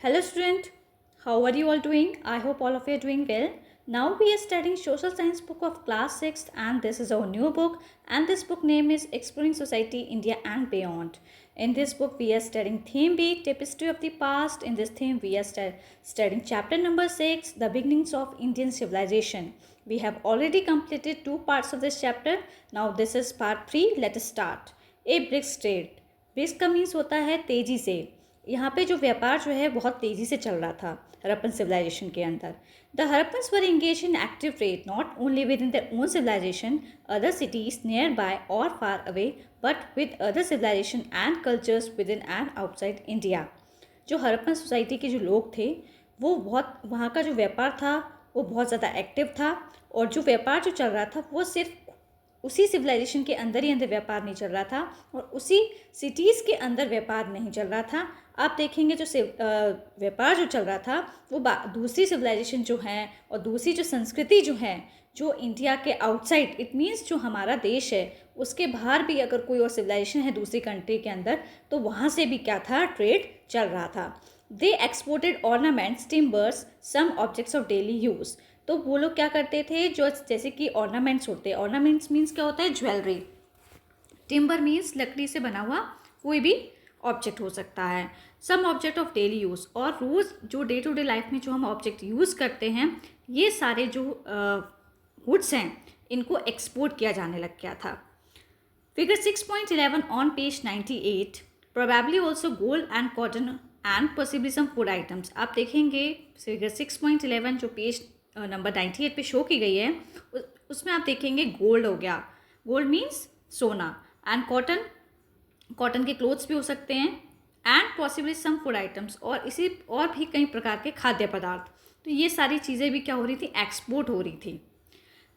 Hello student, how are you all doing? I hope all of you are doing well. Now we are studying social science book of class 6th and this is our new book and this book name is Exploring Society, India and Beyond. In this book we are studying theme B, Tapestry of the Past. In this theme we are studying chapter number 6, The Beginnings of Indian Civilization. We have already completed 2 parts of this chapter. Now this is part 3. Let us start. A brisk trade. Brisk का means होता है तेज़ी से. यहाँ पे जो व्यापार जो है बहुत तेज़ी से चल रहा था हड़प्पन सिविलाइजेशन के अंदर. The Harappans were engage in active trade not only within their own civilization, other cities nearby और far away, but with other civilization and cultures within and outside India. जो Harappan society के जो लोग थे वो बहुत वहाँ का जो व्यापार था वो बहुत ज़्यादा एक्टिव था और जो व्यापार जो चल रहा था वो सिर्फ उसी सिविलाइजेशन के अंदर ही अंदर व्यापार नहीं चल रहा था और उसी सिटीज़ के अंदर व्यापार नहीं चल रहा था. आप देखेंगे जो व्यापार जो चल रहा था वो दूसरी सिविलाइजेशन जो है और दूसरी जो संस्कृति जो है जो इंडिया के आउटसाइड, इट मीन्स जो हमारा देश है उसके बाहर भी अगर कोई और सिविलाइजेशन है दूसरी कंट्री के अंदर तो वहाँ से भी क्या था, ट्रेड चल रहा था. They exported ornaments, timbers, some objects of daily use. तो वो लोग क्या करते थे, जो जैसे कि ऑर्नामेंट्स होते हैं. ऑर्नामेंट्स मीन्स क्या होता है, ज्वेलरी. टिम्बर मीन्स लकड़ी से बना हुआ कोई भी ऑब्जेक्ट हो सकता है. Some object of daily use, और रोज़ जो डे टू डे लाइफ में जो हम ऑब्जेक्ट यूज़ करते हैं ये सारे जो गुड्स हैं इनको एक्सपोर्ट किया जाने लग गया था. Figure 6.11 on page 98. Probably also gold and cotton and possibly some food items. आप देखेंगे फिगर 6.11 जो पेज नंबर 98 पे शो की गई है उसमें आप देखेंगे गोल्ड हो गया. गोल्ड मीन्स सोना. एंड कॉटन के क्लोथ्स भी हो सकते हैं. And possibly some food items, और इसी और भी कई प्रकार के खाद्य पदार्थ. तो ये सारी चीज़ें भी क्या हो रही थी, एक्सपोर्ट हो रही थी.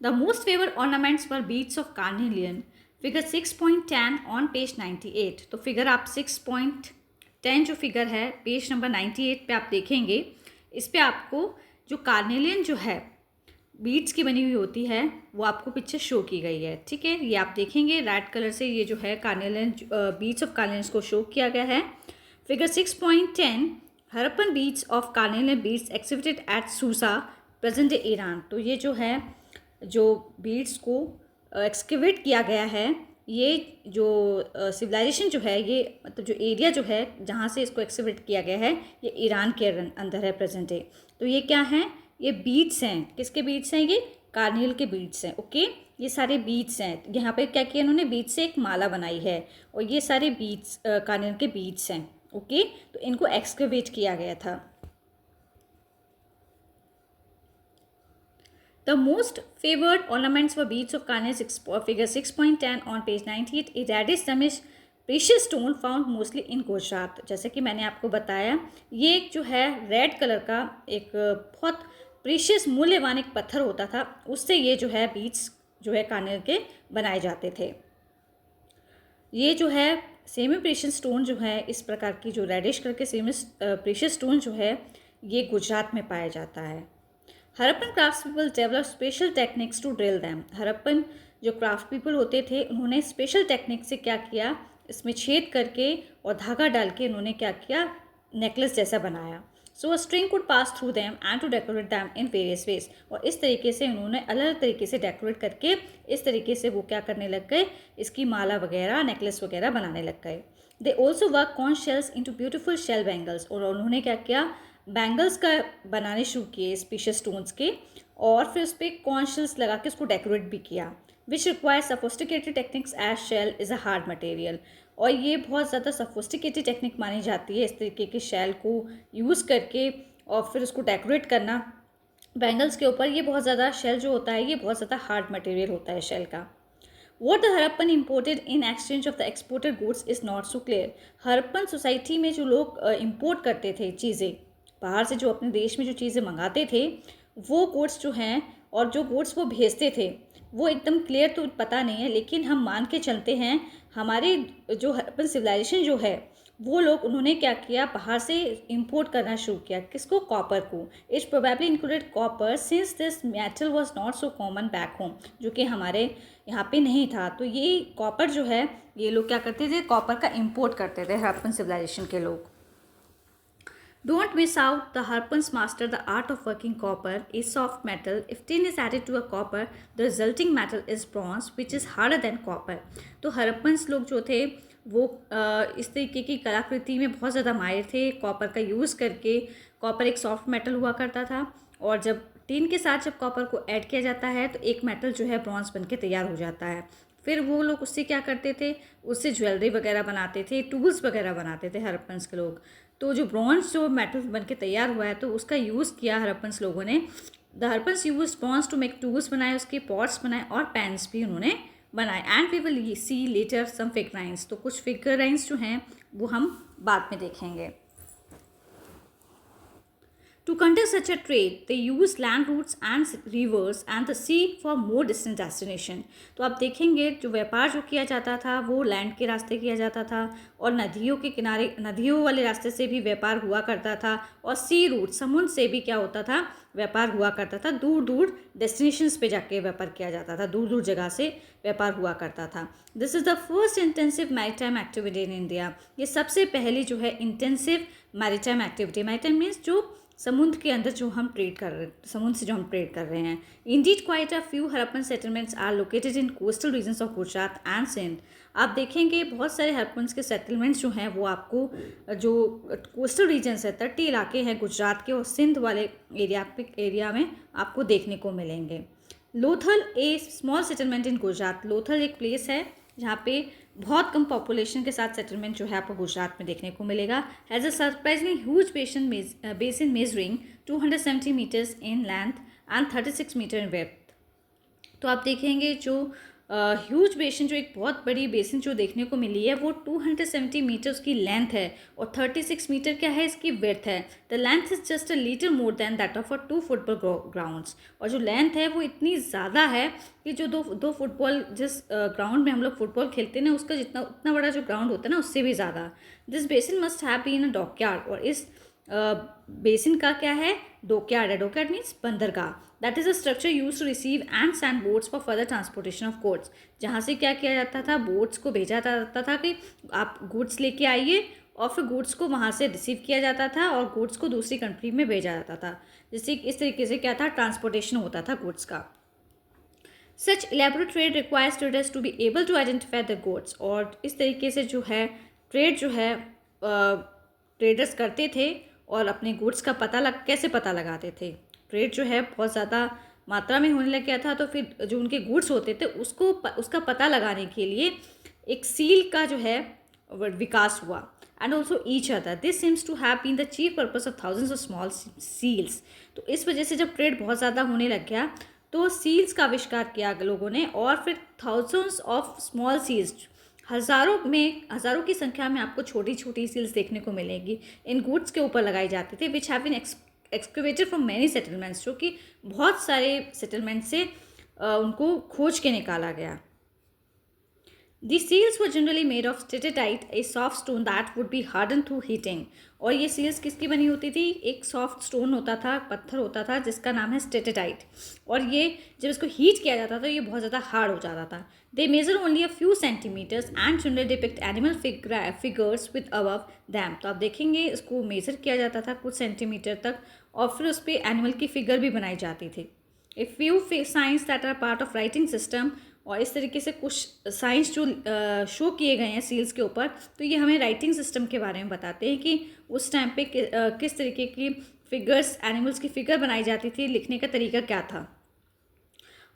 The most favour ornaments were beads of carnelian. Figure 6.10 on page 98. तो फिगर आप 6.10 जो फिगर है पेज नंबर 98 पे आप देखेंगे, इस पर आपको जो कार्नेलियन जो है बीड्स की बनी हुई होती है वो आपको पिक्चर शो की गई है. ठीक है, ये आप देखेंगे रेड कलर से ये जो है कार्नेलियन बीड्स ऑफ कार्नेलियन को शो किया गया है. Figure 6.10 Harappan beads of carnelian beads exhibited at Susa, present day Iran. तो ये जो है जो बीड्स को एक्सकेवेट किया गया है, ये जो सिविलाइजेशन जो है ये मतलब जो एरिया जो है जहाँ से इसको एक्सकेवेट किया गया है ये ईरान के अंदर है प्रेजेंट डे. तो ये क्या हैं, ये बीड्स हैं. किसके बीड्स हैं, ये कार्नियल के बीड्स हैं. ओके, ये सारे बीड्स हैं. यहाँ पे क्या किया इन्होंने, बीड्स से एक माला बनाई है और ये सारे बीड्स कार्नियल के बीड्स हैं. ओके, तो इनको एक्सकेवेट किया गया था. The most favored ornaments were beads of carnage, figure 6.10 on page 98. A reddish Damish precious stone found mostly in Gujarat. जैसे कि मैंने आपको बताया ये एक जो है रेड कलर का एक बहुत प्रीशियस मूल्यवान एक पत्थर होता था, उससे ये जो है बीड्स जो है कार्नेल के बनाए जाते थे. ये जो है सेमी प्रीशियस स्टोन जो है इस प्रकार की जो रेडिश कलर के सेमी प्रीशियस स्टोन जो है ये गुजरात में पाया जाता है. Harappan craft people develop special techniques to drill them. Harappan जो क्राफ्ट पीपल होते थे उन्होंने स्पेशल टेक्निक से क्या किया, इसमें छेद करके और धागा डाल के उन्होंने क्या किया, नेकलेस जैसा बनाया. So a string could pass through them and to decorate them in various ways. और इस तरीके से उन्होंने अलग अलग तरीके से डेकोरेट करके इस तरीके से वो क्या करने लग गए, इसकी माला वगैरह नेकलेस वगैरह बनाने लग गए. They also work conch shells into beautiful shell bangles. और उन्होंने क्या किया, बैंगल्स का बनाने शुरू किए स्पेशल स्टोन्स के और फिर उस पर कॉन शेल्स लगा के उसको डेकोरेट भी किया. Which require sophisticated techniques as shell is a hard material. और ये बहुत ज़्यादा सफोस्टिकेटेड टेक्निक मानी जाती है इस तरीके के शेल को यूज़ करके और फिर उसको डेकोरेट करना बैंगल्स के ऊपर. ये बहुत ज़्यादा शेल जो होता है ये बहुत ज़्यादा हार्ड मटेरियल होता है शेल का. What the Harappan imported in exchange of the exported goods is not so clear. Harappan society में जो लोग इम्पोर्ट करते थे चीज़ें बाहर से, जो अपने देश में जो चीज़ें मंगाते थे वो गुड्स जो हैं और जो गुड्स वो भेजते थे वो एकदम क्लियर तो पता नहीं है, लेकिन हम मान के चलते हैं हमारे जो हड़प्पन सिविलाइजेशन जो है वो लोग उन्होंने क्या किया, बाहर से इंपोर्ट करना शुरू किया. किसको, कॉपर को. It's probably included copper since this metal was not so common back home, जो कि हमारे यहाँ पे नहीं था. तो ये कॉपर जो है ये लोग क्या करते थे, कॉपर का इंपोर्ट करते थे हड़प्पन सिविलाइजेशन के लोग. Don't miss out the Harpans master the art of working copper, a soft metal. If tin is added to a copper, the resulting metal is bronze, which is harder than copper. तो Harappans लोग जो थे वो इस तरीके की कलाकृति में बहुत ज़्यादा माहिर थे, कॉपर का यूज़ करके। कॉपर एक सॉफ्ट मेटल हुआ करता था और जब टिन के साथ जब कॉपर को ऐड किया जाता है तो एक मेटल जो है ब्रॉन्ज बन के तैयार हो जाता है। फिर वो लोग उससे क्या करते थे, उससे ज्वेलरी वगैरह बनाते थे, टूल्स वगैरह बनाते थे हरप्पन्स के लोग। तो जो ब्रॉन्ज जो मेटल बन के तैयार हुआ है तो उसका यूज़ किया हरप्पन्स लोगों ने। The Harappans use bronze to make tools बनाए, उसके पॉट्स बनाए और पैन्स भी उन्होंने बनाए। And we will see later some figurines, तो कुछ फिगराइंस जो हैं वो हम बाद में देखेंगे। To conduct such a trade, they used land routes and rivers and the sea for more distant destination. तो आप देखेंगे जो व्यापार जो किया जाता था वो लैंड के रास्ते किया जाता था और नदियों के किनारे, नदियों वाले रास्ते से भी व्यापार हुआ करता था और सी रूट, समुद्र से भी क्या होता था, व्यापार हुआ करता था। दूर दूर डेस्टिनेशंस पे जाके व्यापार किया जाता था, दूर दूर जगह से व्यापार हुआ करता था। This is the first intensive maritime activity in India. ये सबसे पहली जो है intensive maritime activity. Maritime means जो समुद्र के अंदर जो हम ट्रेड कर रहे, समुद्र से जो हम ट्रेड कर रहे हैं। Indeed quite a few Harappan settlements are located in coastal regions of Gujarat and Sindh. आप देखेंगे बहुत सारे हरप्पन्स के सेटलमेंट्स जो हैं वो आपको जो कोस्टल रीजन्स है, तटीय इलाके हैं गुजरात के और सिंध वाले एरिया में आपको देखने को मिलेंगे। Lothal a small settlement in Gujarat. Lothal एक प्लेस है जहाँ पे बहुत कम पॉपुलेशन के साथ सेटलमेंट जो है आपको गुजरात में देखने को मिलेगा। Has a surprisingly huge basin measuring 270 metres in length and 36 metre in width. तो आप देखेंगे जो ह्यूज बेसिन, जो एक बहुत बड़ी बेसिन जो देखने को मिली है वो 270 मीटर उसकी लेंथ है और 36 मीटर क्या है इसकी विड्थ है। The length is just a little more than that of 2 football grounds. और जो लेंथ है वो इतनी ज़्यादा है कि जो दो फुटबॉल जिस ग्राउंड में हम लोग फुटबॉल खेलते हैं ना उसका जितना उतना बड़ा जो ग्राउंड होता है ना उससे भी ज़्यादा। This basin must have been a dockyard. और इस बेसिन का क्या है, डॉकयार्ड है। डॉकयार्ड मीन्स बंदरगाह। That is a structure use to receive and send boats for further transportation of goods. जहाँ से क्या किया जाता था, बोट्स को भेजा जाता था कि आप गुड्स लेके आइए और फिर गुड्स को वहाँ से रिसीव किया जाता था और गुड्स को दूसरी कंट्री में भेजा जाता था। जिससे इस तरीके से क्या था, ट्रांसपोर्टेशन होता था गुड्स का। Such elaborate trade requires traders to be able to identify the goods. और इस तरीके से जो है ट्रेड जो है ट्रेडर्स करते थे और अपने गुड्स का कैसे पता लगाते थे। ट्रेड जो है बहुत ज़्यादा मात्रा में होने लग गया था तो फिर जो उनके गुड्स होते थे उसका पता लगाने के लिए एक सील का जो है विकास हुआ। And also each other, this seems to have been the chief purpose of thousands of small seals. तो इस वजह से जब ट्रेड बहुत ज़्यादा होने लग गया तो सील्स का आविष्कार किया लोगों ने और फिर थाउजेंड्स ऑफ स्मॉल सील्स, हज़ारों की संख्या में आपको छोटी छोटी सील्स देखने को मिलेगी, इन गुड्स के ऊपर लगाई जाती थी। Which have been excavated from many settlements, जो कि बहुत सारे सेटलमेंट से उनको खोज के निकाला गया। The seals were generally made of stetitite, a soft stone that would be hardened through heating. और ये सील्स किसकी बनी होती थी, एक सॉफ्ट स्टोन होता था, पत्थर होता था जिसका नाम है स्टेटिटाइट। और ये जब इसको हीट किया जाता था ये बहुत ज़्यादा हार्ड हो जाता था। They measure only a few centimetres and generally depict animal figures with above them. तो आप देखेंगे इसको मेजर किया जाता था कुछ सेंटीमीटर तक और फिर उस पर एनिमल की फिगर भी बनाई जाती थी। A few signs that are part of writing system. और इस तरीके से कुछ साइंस जो शो किए गए हैं सील्स के ऊपर, तो ये हमें राइटिंग सिस्टम के बारे में बताते हैं कि उस टाइम पे किस तरीके की फिगर्स, एनिमल्स की फिगर बनाई जाती थी, लिखने का तरीका क्या था।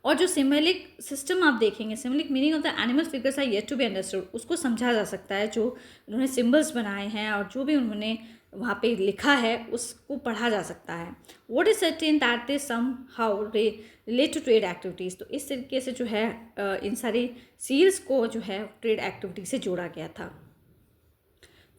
और जो सिम्बॉलिक सिस्टम आप देखेंगे, symbolic meaning of the animal figures are yet to be understood, उसको समझा जा सकता है। जो उन्होंने सिम्बल्स बनाए हैं और जो भी उन्होंने वहाँ पे लिखा है उसको पढ़ा जा सकता है। What is certain that they somehow relate to trade activities. तो इस तरीके से जो है इन सारी सील्स को जो है ट्रेड एक्टिविटी से जोड़ा गया था।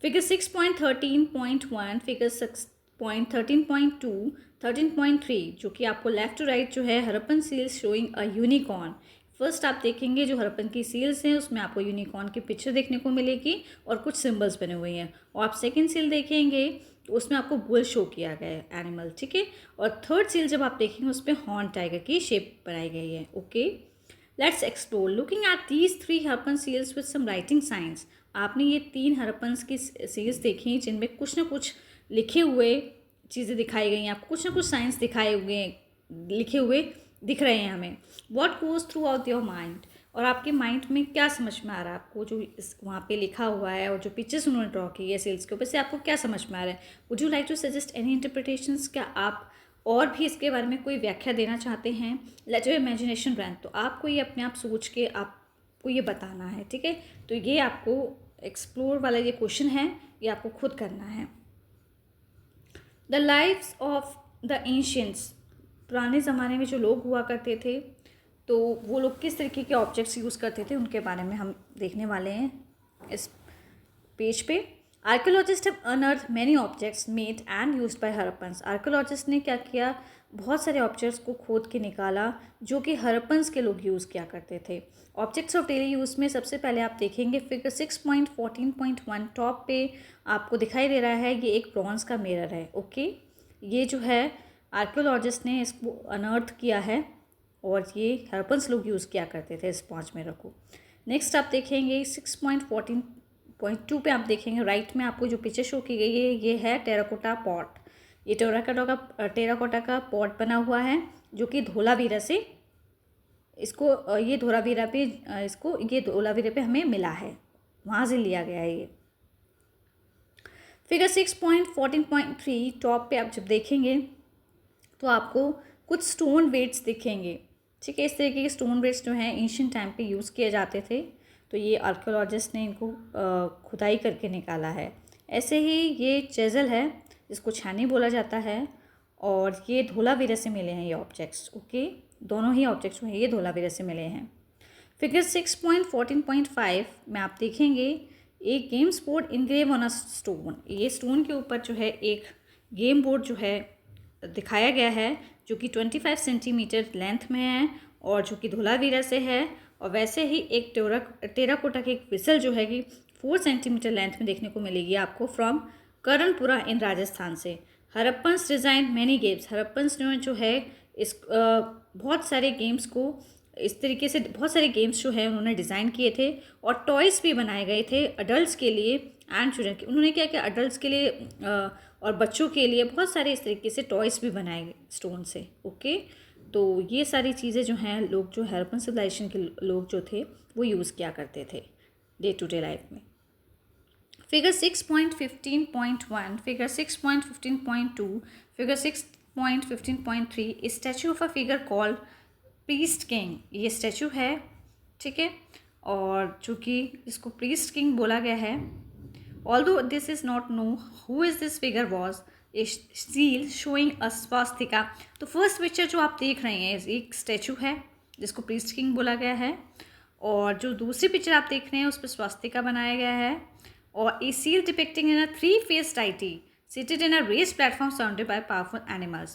फिगर 6.13.1, फिगर 6.13.2, 13.3 जो कि आपको लेफ्ट टू राइट जो है Harappan seals showing a unicorn. First आप देखेंगे जो हरप्पन की सील्स हैं उसमें आपको यूनिकॉर्न की पिक्चर देखने को मिलेगी और कुछ सिंबल्स बने हुए हैं। और आप सेकंड सील देखेंगे तो उसमें आपको बुल शो किया गया है, एनिमल, ठीक है। और थर्ड सील जब आप देखेंगे उस पर हॉर्न टाइगर की शेप बनाई गई है। Okay, let's explore looking at these 3 Harappan seals with some writing signs. आपने ये 3 हरप्पन की सील्स देखी जिनमें कुछ ना कुछ लिखे हुए चीज़ें दिखाई गई हैं, आपको कुछ ना कुछ साइंस दिखाए हुए लिखे हुए दिख रहे हैं हमें। What goes through out your mind, और आपके माइंड में क्या समझ में आ रहा है आपको, जो इस वहाँ पे लिखा हुआ है और जो पिक्चर्स उन्होंने ड्रॉ की है सेल्स के ऊपर से आपको क्या समझ में आ रहा है। Would you like to suggest any interpretations, क्या आप और भी इसके बारे में कोई व्याख्या देना चाहते हैं। लेट योर इमेजिनेशन रन, तो आपको ये अपने आप सोच के आपको ये बताना है, ठीक है। तो ये आपको एक्सप्लोर वाला ये क्वेश्चन है, ये आपको खुद करना है। The lives of the ancients, पुराने ज़माने में जो लोग हुआ करते थे तो वो लोग किस तरीके के ऑब्जेक्ट्स यूज़ करते थे उनके बारे में हम देखने वाले हैं इस पेज पे। Archaeologist have unearth many objects made and used by Harappans. Archaeologist ने क्या किया, बहुत सारे ऑब्जेक्ट्स को खोद के निकाला जो कि हड़प्पन्स के लोग यूज़ किया करते थे। ऑब्जेक्ट्स ऑफ डेली यूज़ में सबसे पहले आप देखेंगे फिगर 6.14.1 टॉप पे आपको दिखाई दे रहा है, ये एक ब्रॉन्ज का मिरर है। ओके, ये जो है आर्कियोलॉजिस्ट ने इसको अनअर्थ किया है और ये हड़प्पन्स लोग यूज़ किया करते थे इस ब्रॉन्ज मिरर को। नेक्स्ट आप देखेंगे 6.14.2 पे आप देखेंगे राइट में आपको जो पिक्चर शो की गई है ये है टेराकोटा पॉट। ये टेराकोटा का पॉट बना हुआ है जो कि धोलावीरा से इसको ये धोलावीरा पे इसको ये धोलावीरा पे हमें मिला है, वहाँ से लिया गया है ये। फिगर 6.14.3 टॉप पे आप जब देखेंगे तो आपको कुछ स्टोन वेट्स दिखेंगे, ठीक है। इस तरीके के स्टोन वेट्स जो हैं एंशिएंट टाइम पे यूज़ किए जाते थे, तो ये आर्कियोलॉजिस्ट ने इनको खुदाई करके निकाला है। ऐसे ही ये चेजल है जिसको छानी बोला जाता है और ये धोलावीरा से मिले हैं ये ऑब्जेक्ट्स। ओके, दोनों ही ऑब्जेक्ट्स जो हैं ये धोलावीरा से मिले हैं। फिगर 6.14.5 में आप देखेंगे एक games board engrave on a stone. ये स्टोन के ऊपर जो है एक गेम बोर्ड जो है दिखाया गया है जो कि 25 सेंटीमीटर लेंथ में है और जो कि धोलावीरा से है। और वैसे ही एक टेराकोटा की एक विसल जो है कि 4 सेंटीमीटर लेंथ में देखने को मिलेगी आपको फ्रॉम कर्णपुरा इन राजस्थान से। Harappans design many games, Harappans जो है इस बहुत सारे गेम्स को इस तरीके से बहुत सारे गेम्स जो है उन्होंने डिज़ाइन किए थे और टॉयज़ भी बनाए गए थे अडल्ट्स के लिए एंड चिल्ड्रन के। उन्होंने क्या किया, अडल्ट्स के लिए और बच्चों के लिए बहुत सारे इस तरीके से टॉयज़ भी बनाए गए स्टोन से। ओके, तो ये सारी चीज़ें जो हैं लोग जो हड़प्पन सिविलाइजेशन के लोग जो थे वो यूज़ किया करते थे डे टू डे लाइफ में। Figure 6.15.1, figure 6.15.2, figure 6.15.3 statue of a figure called priest king. ये स्टैचू है, ठीक है, और चूँकि इसको प्रीस्ट किंग बोला गया है, although this is not know who is this figure was a seal showing a Swastika. तो फर्स्ट पिक्चर जो आप देख रहे हैं एक स्टैचू है जिसको प्रीस्ट किंग बोला गया है और जो दूसरी पिक्चर आप देख रहे हैं उस पर स्वास्तिका बनाया गया है और ए seal depicting in a 3-faced deity seated in a raised platform surrounded by powerful animals।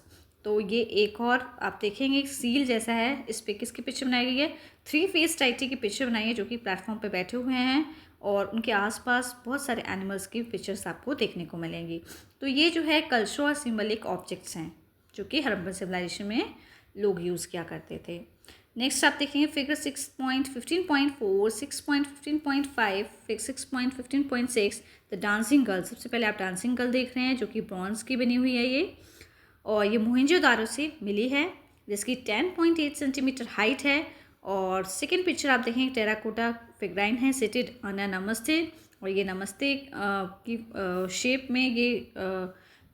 तो ये एक और आप देखेंगे एक सील जैसा है, इस पे किसकी पिक्चर बनाई गई है, 3-faced deity की पिक्चर बनाई है जो कि प्लेटफॉर्म पे बैठे हुए हैं और उनके आसपास बहुत सारे एनिमल्स की पिक्चर्स आपको देखने को मिलेंगी। तो ये जो है कल्चरल और सिंबलिक ऑब्जेक्ट्स हैं जो कि हड़प्पन सिविलाइजेशन में लोग यूज़ किया करते थे। नेक्स्ट आप देखेंगे figure 6.15.4, 6.15.5, figure 6.15.6 the dancing girl. सबसे पहले आप डांसिंग गर्ल देख रहे हैं जो कि ब्रॉन्ज की बनी हुई है ये और ये मोहनजोदारो से मिली है जिसकी 10.8 सेंटीमीटर हाइट है। और सेकेंड पिक्चर आप देखेंगे टेराकोटा फिगराइन है सिटेड ऑन अ नमस्ते और ये नमस्ते की शेप में ये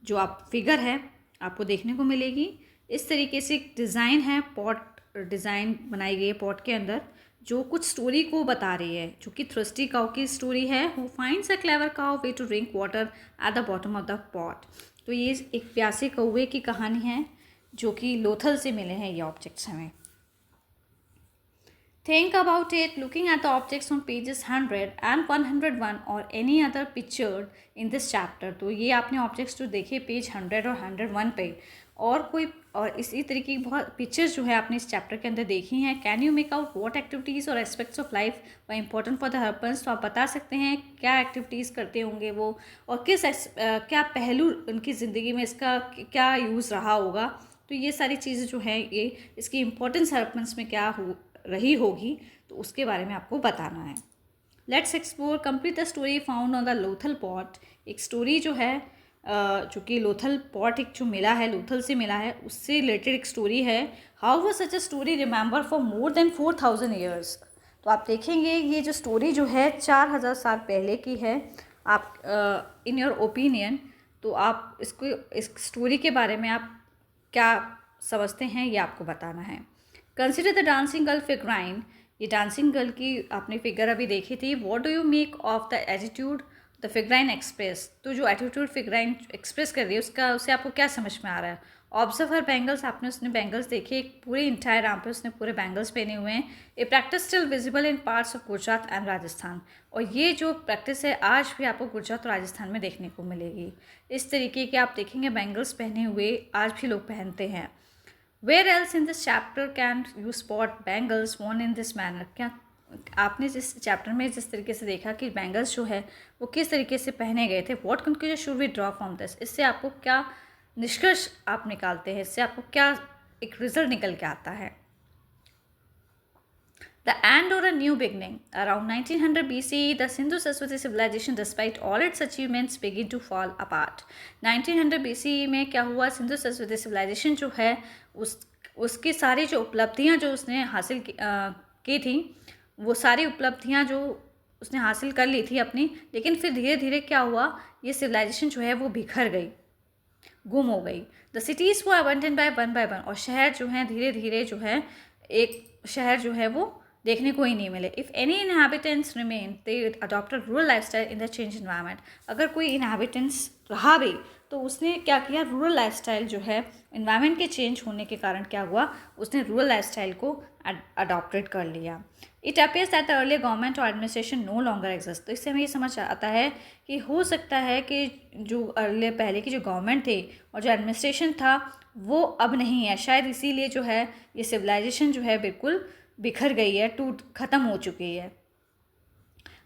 जो आप फिगर है आपको देखने को मिलेगी। इस तरीके से एक डिज़ाइन है, पॉट डिज़ाइन बनाई गई है पॉट के अंदर जो कुछ स्टोरी को बता रही है जो कि थ्रस्टी काउ की स्टोरी है। Who finds a clever cow way to drink water at the bottom of the pot. तो ये एक प्यासे कौवे की कहानी है जो कि लोथल से मिले हैं ये ऑब्जेक्ट्स हमें। Think about it looking at the objects on pages 100 and 101 or any other pictured in this chapter। तो ये आपने ऑब्जेक्ट्स जो देखे पेज 100 और 101 पे और इसी तरीके की बहुत पिक्चर्स जो है आपने इस चैप्टर के अंदर देखी हैं। Can you make out what activities और aspects of life were important for the Harappans. तो आप बता सकते हैं क्या एक्टिविटीज़ करते होंगे वो और क्या पहलू उनकी ज़िंदगी में इसका क्या यूज़ रहा होगा। तो ये सारी चीज़ें जो हैं ये इसकी इम्पोर्टेंस हड़प्पन्स में क्या रही होगी तो उसके बारे में आपको बताना है। Let's explore complete the story found on the Lothal pot. एक स्टोरी जो है जो कि लोथल पॉट एक जो मिला है, लोथल से मिला है, उससे रिलेटेड एक स्टोरी है। How was such a story remember for more than 4000 years. तो आप देखेंगे ये जो स्टोरी जो है 4000 साल पहले की है। आप इन योर ओपिनियन, तो आप इसको, इस स्टोरी के बारे में आप क्या समझते हैं, ये आपको बताना है। Consider the dancing girl figurine. ये डांसिंग गर्ल की आपने फिगर अभी देखी थी। What do you make of the attitude the figurine express. तो जो एटीट्यूड फिगराइन एक्सप्रेस कर रही है उसका, उससे आपको क्या समझ में आ रहा है। ऑब्जर्व हर बैंगल्स। आपने उसने बैंगल्स देखे, एक पूरे इंटायर आर्म पे उसने पूरे बैंगल्स पहने हुए हैं। ये practice still visible in parts of Gujarat and Rajasthan. और ये जो प्रैक्टिस है आज भी आपको गुजरात और राजस्थान में देखने को मिलेगी। इस तरीके के आप देखेंगे बैंगल्स पहने हुए आज भी लोग पहनते हैं। Where else in this chapter can you spot bangles worn in this manner. क्या आपने जिस चैप्टर में जिस तरीके से देखा कि बैंगल्स जो है वो किस तरीके से पहने गए थे, what conclusion should we draw from this. इससे आपको क्या निष्कर्ष आप निकालते हैं, इससे आपको क्या एक रिजल्ट निकल के आता है। The end or a new beginning. Around 1900 BCE, the Sindhu-Saraswati civilization, despite all its achievements, began to fall apart. 1900 BCE में क्या हुआ, सिंधु सरस्वती सिविलाइजेशन जो है उसकी सारी जो उपलब्धियां जो उसने हासिल की थी, वो सारी उपलब्धियां जो उसने हासिल कर ली थी अपनी, लेकिन फिर धीरे धीरे क्या हुआ, ये सिविलाइजेशन जो है वो बिखर गई, गुम हो गई। द सिटीज़ वो अबंडन बाय वन, और शहर जो हैं धीरे धीरे जो है, एक शहर जो है वो देखने को ही नहीं मिले। If any inhabitants remain they adopted rural lifestyle in the change environment. अगर कोई इनहेबिटेंट्स रहा भी तो उसने क्या किया, रूरल लाइफस्टाइल जो है इन्वायरमेंट के चेंज होने के कारण क्या हुआ, उसने रूरल लाइफस्टाइल को अडॉप्टेड कर लिया। It appears that the earlier government और एडमिनिस्ट्रेशन नो लॉन्गर एग्जिस्ट। तो इससे हमें ये समझ आता है कि हो सकता है कि जो अर्लियर पहले की जो गवर्नमेंट थी और जो एडमिनिस्ट्रेशन था वो अब नहीं है, शायद इसीलिए जो है ये सिविलाइजेशन जो है बिल्कुल बिखर गई है, टूट खत्म हो चुकी है।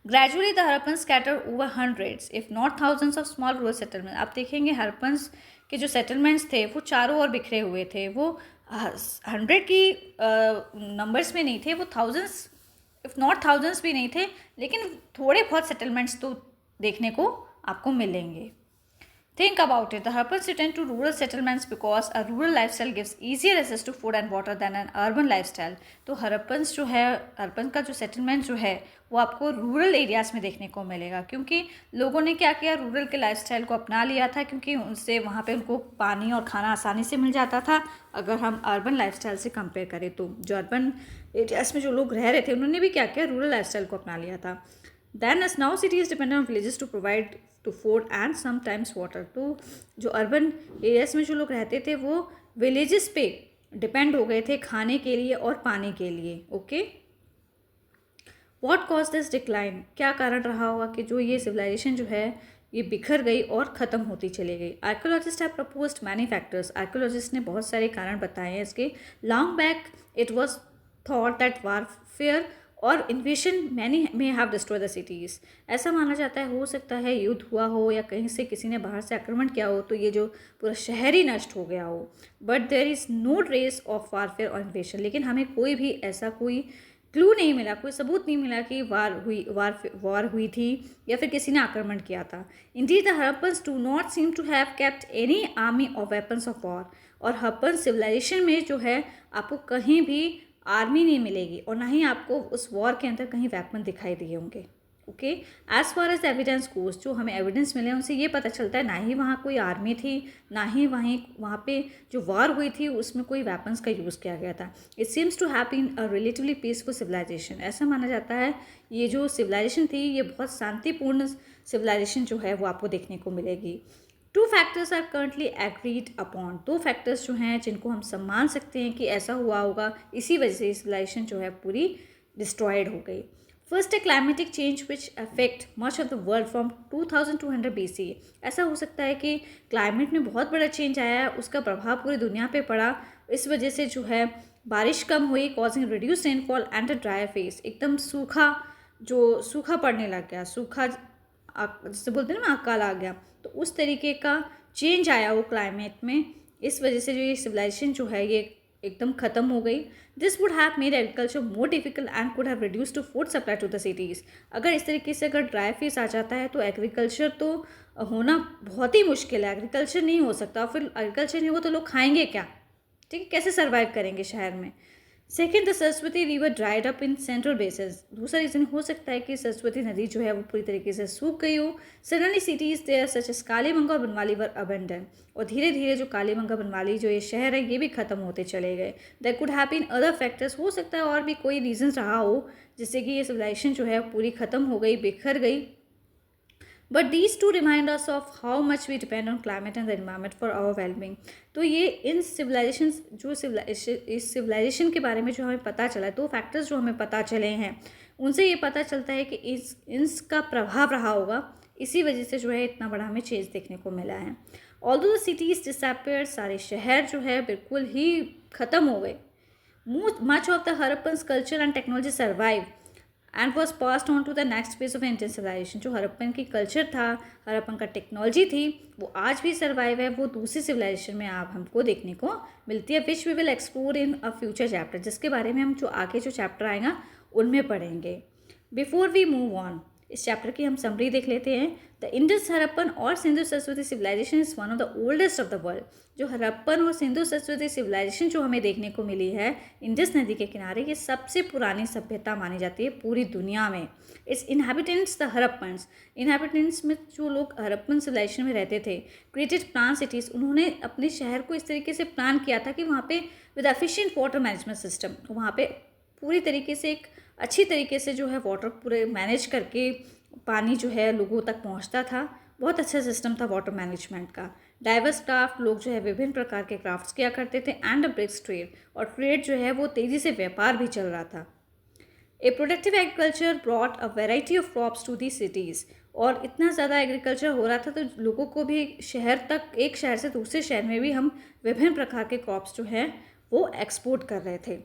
Gradually the Harappan scatter over hundreds if not thousands of small rural settlement. आप देखेंगे हरप्पन्स के जो सेटलमेंट्स थे वो चारों ओर बिखरे हुए थे, वो 100 की नंबर्स में नहीं थे, वो थाउजेंड्स इफ नॉट थाउजेंड्स भी नहीं थे, लेकिन थोड़े बहुत सेटलमेंट्स तो देखने को आपको मिलेंगे। Think about it. The Harpans returned to rural settlements because a rural lifestyle gives easier access to food and water than an urban lifestyle. तो हरप्पन्स जो है, हरप्पन का जो सेटलमेंट जो है वो आपको रूरल एरियाज़ में देखने को मिलेगा, क्योंकि लोगों ने क्या किया, रूरल के लाइफस्टाइल को अपना लिया था, क्योंकि उनसे वहाँ पे उनको पानी और खाना आसानी से मिल जाता था। अगर हम अर्बन लाइफस्टाइल से कंपेयर करें तो जो अर्बन एरियाज़ में जो लोग रह रहे थे उन्होंने भी क्या किया, रूरल लाइफस्टाइल को अपना लिया था। Then as now cities depend on villages to provide to food and sometimes water. तो जो अर्बन एरियाज में जो लोग रहते थे वो विलेजेस पे डिपेंड हो गए थे खाने के लिए और पानी के लिए। Okay, what cause this decline. क्या कारण रहा होगा कि जो ये सिविलाइजेशन जो है ये बिखर गई और ख़त्म होती चली गई। Archaeologist have proposed many factors. Archaeologist ने बहुत सारे कारण बताए हैं इसके। Long back it was thought that warfare or इन्वेशन many में हैव डिस्ट्रॉय द सिटीज़। ऐसा माना जाता है, हो सकता है युद्ध हुआ हो या कहीं से किसी ने बाहर से आक्रमण किया हो तो ये जो पूरा शहर ही नष्ट हो गया हो। But there is no trace of warfare or invasion. लेकिन हमें कोई भी ऐसा कोई क्लू नहीं मिला, कोई सबूत नहीं मिला कि वार हुई थी या फिर किसी ने आक्रमण किया था। Indeed the Harappans do not seem to have kept any army or weapons of war. और हरप्पन सिविलाइजेशन में जो है आपको कहीं भी आर्मी नहीं मिलेगी और ना ही आपको उस वॉर के अंदर कहीं वेपन दिखाई दिए होंगे। Okay, as far as evidence goes, जो हमें एविडेंस मिले उनसे ये पता चलता है ना ही वहाँ कोई आर्मी थी, ना ही वहाँ पे जो वॉर हुई थी उसमें कोई वेपन्स का यूज़ किया गया था। It seems to have been a relatively peaceful civilisation. ऐसा माना जाता है ये जो सिविलाइजेशन थी ये बहुत शांतिपूर्ण सिविलाइजेशन जो है वो आपको देखने को मिलेगी। Two factors are currently agreed upon. दो फैक्टर्स जो हैं जिनको हम सम्मान सकते हैं कि ऐसा हुआ होगा, इसी वजह से सिविलाइजेशन जो है पूरी डिस्ट्रॉयड हो गई। फर्स्ट है climatic change which affect much of the world from 2200 BC। ऐसा हो सकता है कि क्लाइमेट में बहुत बड़ा चेंज आया है, उसका प्रभाव पूरी दुनिया पे पड़ा, इस वजह से जो है बारिश कम हुई, causing reduce rainfall and a dry face. एकदम सूखा पड़ने लग गया, सूखा जिसे बोलते हैं ना अकाल आ गया, तो उस तरीके का चेंज आया वो क्लाइमेट में। इस वजह से जो ये सिविलाइजेशन जो है ये एकदम ख़त्म हो गई। This would have made agriculture more difficult and could have reduce to food supply to the cities. अगर इस तरीके से अगर ड्राई फ्रीज आ जाता है तो एग्रीकल्चर तो होना बहुत ही मुश्किल है, एग्रीकल्चर नहीं हो सकता। फिर एग्रीकल्चर नहीं हो तो लोग खाएंगे क्या? ठीक है, कैसे सर्वाइव करेंगे शहर में? Second, the Saraswati river dried up in central basis. दूसरा रीज़न हो सकता है कि सरस्वती नदी जो है वो पूरी तरीके से सूख गई हो। Suddenly cities there such as Kalibangan or Banawali were abandon. और धीरे धीरे जो कालीबंगा बनवाली जो ये शहर है ये भी ख़त्म होते चले गए। There could have been other factors, हो सकता है और भी कोई रीज़न रहा हो जिससे कि ये सिविलाइजेशन जो है पूरी ख़त्म हो गई, बिखर गई। But these two remind us of how much we depend on climate and the environment for our wellbeing. तो ये इन सिविलाइजेशन जो इस सिविलाइजेशन के बारे में जो हमें पता चला है, दो फैक्टर्स जो हमें पता चले हैं उनसे ये पता चलता है कि इसका प्रभाव रहा होगा, इसी वजह से जो है इतना बड़ा हमें चेंज देखने को मिला है। ऑल्दो द सिटीज़ डिसअपियर्ड, सारे शहर जो है बिल्कुल ही ख़त्म हो गए। Much of the Harappan culture and technology survive and was passed on to the next phase of Indian civilisation. जो हरप्पन की कल्चर था, हरप्पन का टेक्नोलॉजी थी, वो आज भी सर्वाइव है। वो दूसरी सिविलाइजेशन में आप हमको देखने को मिलती है, which we will explore in a future chapter, जिसके बारे में हम जो आगे जो चैप्टर आएगा उनमें पढ़ेंगे। बिफोर वी मूव ऑन, इस चैप्टर की हम समरी देख लेते हैं। The Indus Harappan or Sindhu Saraswati civilisation is one of the oldest of the world. जो हरप्पन और सिंधु सरस्वती सिविलाइजेशन जो हमें देखने को मिली है इंडस नदी के किनारे, ये सबसे पुरानी सभ्यता मानी जाती है पूरी दुनिया में। It's inhabitants the Harappans, inhabitants में जो लोग हरप्पन सिविलाइजेशन में रहते थे, क्रिएटेड प्लान सिटीज़। उन्होंने अपने शहर को इस तरीके से प्लान किया था कि वहाँ पे with efficient water management system, वहाँ पे पूरी तरीके से एक अच्छी तरीके से जो है वाटर पूरे मैनेज करके पानी जो है लोगों तक पहुंचता था। बहुत अच्छा सिस्टम था वाटर मैनेजमेंट का। डाइवर्स क्राफ्ट, लोग जो है विभिन्न प्रकार के क्राफ्ट्स किया करते थे। एंड अ ब्रिक्स ट्रेड, और ट्रेड जो है वो तेज़ी से व्यापार भी चल रहा था। A productive agriculture brought a variety of crops to the cities. और इतना ज़्यादा एग्रीकल्चर हो रहा था तो लोगों को भी शहर तक, एक शहर से दूसरे शहर में भी हम विभिन्न प्रकार के क्रॉप्स जो हैं वो एक्सपोर्ट कर रहे थे।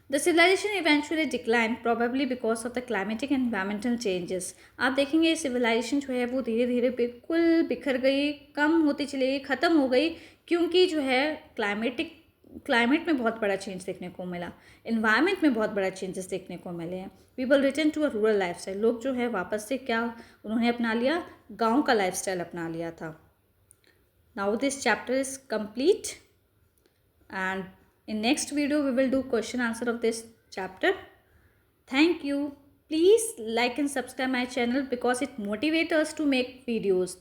The civilization eventually declined probably because of the climatic and environmental changes। आप देखेंगे सिविलाइजेशन जो है वो धीरे धीरे बिल्कुल बिखर गई, कम होती चली गई, ख़त्म हो गई, क्योंकि जो है क्लाइमेट में बहुत बड़ा चेंज देखने को मिला, इन्वायरमेंट में बहुत बड़ा चेंजेस देखने को मिले हैं। People return to a rural lifestyle, लोग जो है वापस से क्या उन्होंने अपना लिया, गाँव का लाइफस्टाइल अपना लिया था। Now this chapter is complete and in next video we will do question answer of this chapter. Thank you. Please like and subscribe my channel because it motivates us to make videos.